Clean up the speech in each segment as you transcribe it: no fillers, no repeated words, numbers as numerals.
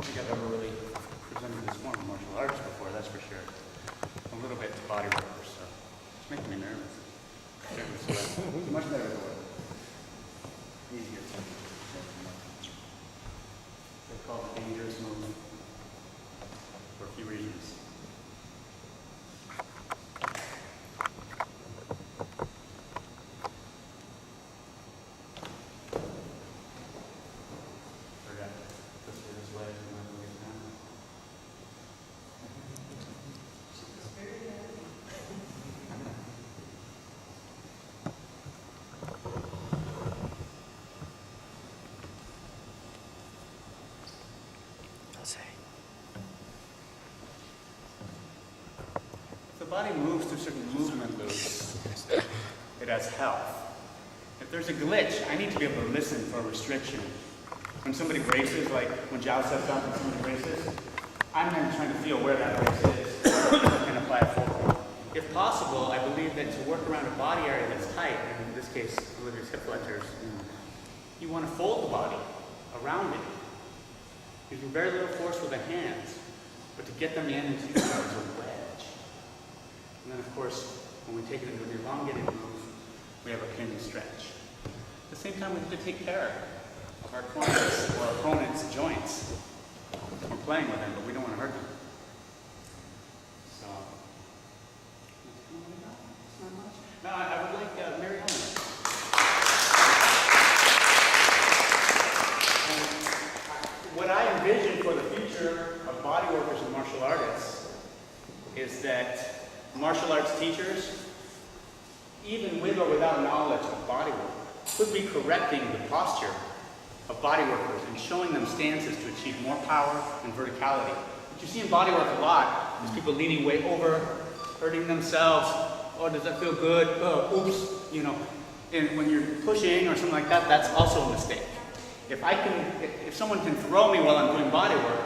think I've ever really presented this form of martial arts before, that's for sure. A little bit to body workers, so it's making me nervous. Much better than what? Easier. They call it dangerous movement for a few reasons. The body moves through certain movement loops. It has health. If there's a glitch, I need to be able to listen for a restriction. When somebody braces, like when Zhao sets up and somebody braces, I'm then trying to feel where that brace is and apply it forward. If possible, I believe that to work around a body area that's tight, and in this case, Olivia's hip flexors, you want to fold the body around it. Using very little force with the hands, but to get them in into a wedge. And then, of course, when we take it into an elongated move, we have a pinning stretch. At the same time, we have to take care of our clients or our opponent's joints. We're playing with them, but we don't want to hurt them. So, it's not much. Now, I would like Mary Ellen. What I envision for the future of body workers and martial artists is that martial arts teachers, even with or without knowledge of body work, could be correcting the posture of body workers and showing them stances to achieve more power and verticality. What you see in body work a lot is people leaning way over, hurting themselves. Oh, does that feel good? Oh, oops, you know. And when you're pushing or something like that, that's also a mistake. If someone can throw me while I'm doing body work,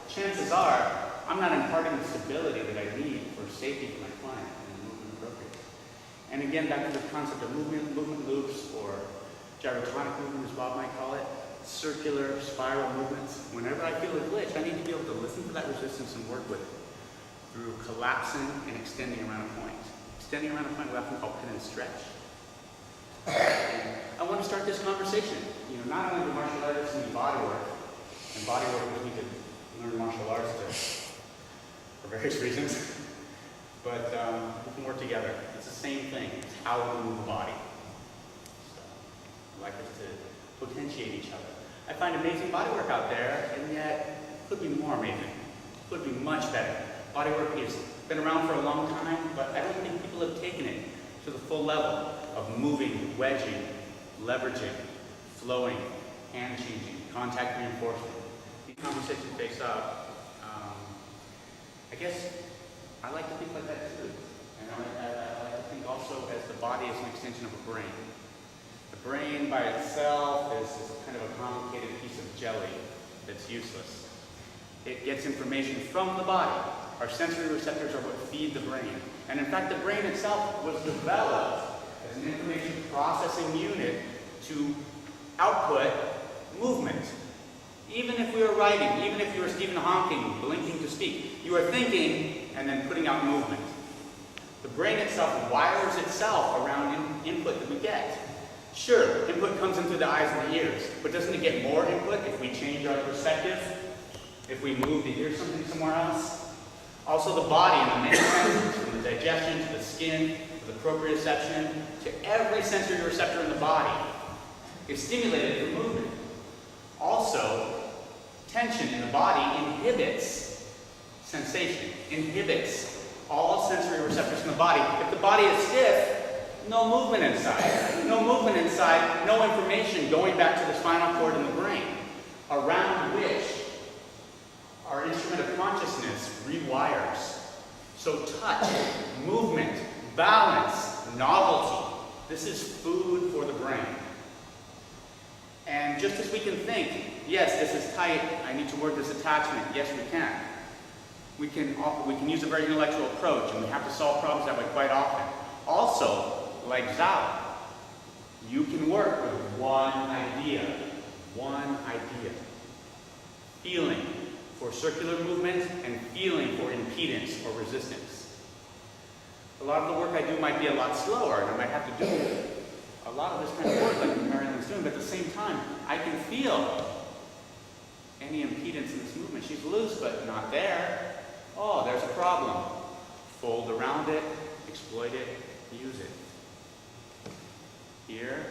chances are I'm not imparting the stability that I need for safety for my client and movement appropriate. And again, back to the concept of movement loops, or gyrotonic movement, as Bob might call it, circular, spiral movements. Whenever I feel a glitch, I need to be able to listen for that resistance and work with it through collapsing and extending around a point. Extending around a point we often call pin and stretch. And I want to start this conversation. Not only do martial artists need body work, and body workers need to learn martial arts for various reasons, but we can work together. It's the same thing. It's how we move the body. So, I like us to potentiate each other. I find amazing body work out there, and yet it could be more amazing. It could be much better. Body work has been around for a long time, but I don't think people have taken it to the full level of moving, wedging, leveraging, flowing, hand changing, contact reinforcement. These conversations face up. I guess I like to think like that too. And I like to think also as the body is an extension of a brain. The brain by itself is kind of a complicated piece of jelly that's useless. It gets information from the body. Our sensory receptors are what feed the brain. And in fact, the brain itself was developed as an information processing unit to output movement. Even if we were writing, even if you were Stephen Hawking, blinking to speak, you are thinking and then putting out movement. The brain itself wires itself around input that we get. Sure, input comes in through the eyes and the ears, but doesn't it get more input if we change our perspective? If we move the ear somewhere else? Also the body and the many senses, from the digestion to the skin, to the proprioception, to every sensory receptor in the body is stimulated through movement. Also, tension in the body inhibits sensation, inhibits all sensory receptors in the body. If the body is stiff, no movement inside. No movement inside, no information going back to the spinal cord and the brain, around which our instrument of consciousness rewires. So touch, movement, balance, novelty, this is food for the brain. And just as we can think, yes, this is tight, I need to work this attachment, yes, we can. We can use a very intellectual approach, and we have to solve problems that way quite often. Also, like Zhao, you can work with one idea. Feeling, for circular movement and feeling for impedance or resistance. A lot of the work I do might be a lot slower, and I might have to do a lot of this kind of work like Marilyn's doing, but at the same time, I can feel any impedance in this movement. She's loose, but not there. Oh, there's a problem. Fold around it, exploit it, use it. Here,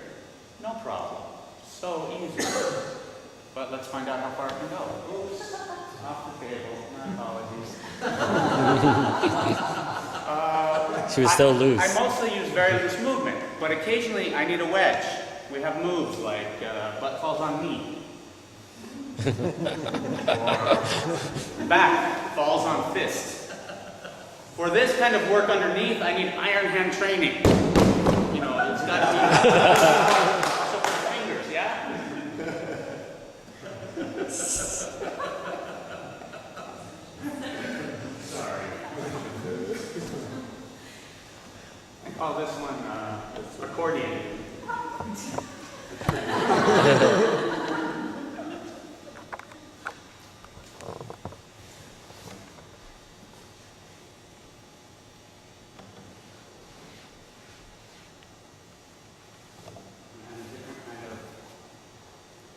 no problem. So easy. But let's find out how far it can go. Oops, off the table. My apologies. She was still loose. I mostly use very loose movement, but occasionally I need a wedge. We have moves like butt falls on knee. Or back falls on fist. For this kind of work underneath, I need iron hand training. You know, it's got to be also for the fingers, yeah? Sorry. I call this one accordion.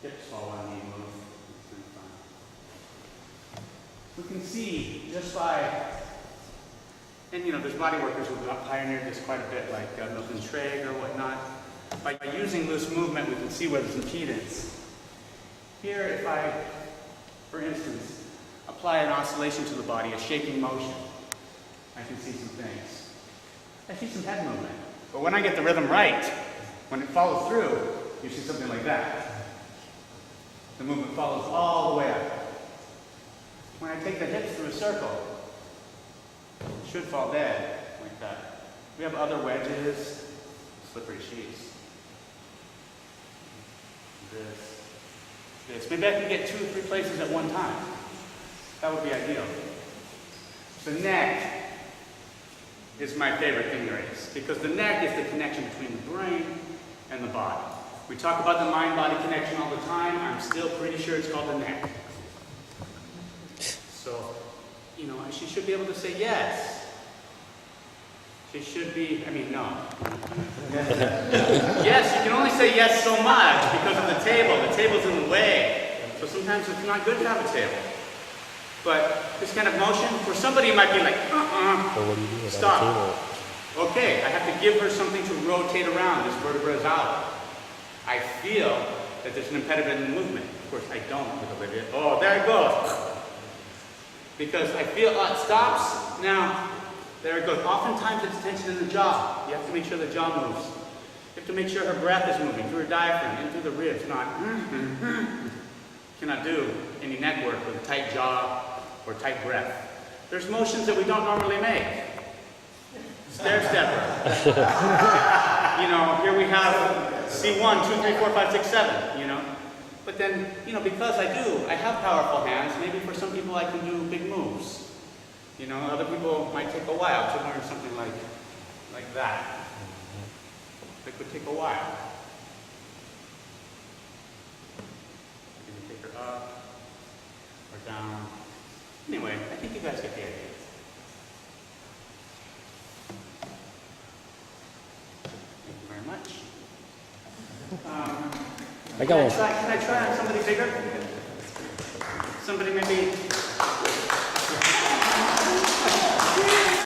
Hips fall on knee move. We can see just by, and you know, there's body workers who have pioneered this quite a bit, like Milton Schrag or whatnot. By using loose movement, we can see where there's impedance. Here, if I, for instance, apply an oscillation to the body, a shaking motion, I can see some things. I see some head movement. But when I get the rhythm right, when it follows through, you see something like that. The movement follows all the way up. When I take the hips through a circle, it should fall dead, like that. We have other wedges, slippery sheets. This. Maybe I can get 2 or 3 places at one time. That would be ideal. The neck is my favorite thing there is, because the neck is the connection between the brain and the body. We talk about the mind-body connection all the time. I'm still pretty sure it's called the neck. So, you know, she should be able to say yes. She should be, no. Yes, you can only say yes so much because of the table. The table's in the way. So sometimes it's not good to have a table. But this kind of motion, for somebody it might be like, Well, what do you do without stop. a table? Okay, I have to give her something to rotate around. This vertebra is out. I feel that there's an impediment in the movement. Of course, I don't with Olivia. Oh, there it goes. Because I feel it stops. Now, there it goes. Oftentimes it's tension in the jaw. You have to make sure the jaw moves. You have to make sure her breath is moving through her diaphragm, in through the ribs, not cannot do any neck work with a tight jaw or tight breath. There's motions that we don't normally make. Stair stepper. You know, here we have C1, 2, 3, 4, 5, 6, 7, you know. But then, you know, because I have powerful hands, maybe for some people I can do big moves. You know, other people might take a while to learn something like that. It could take a while. You can take her up or down. Anyway, I think you guys get the idea. Thank you very much. I got one. Can I try on somebody bigger? Somebody maybe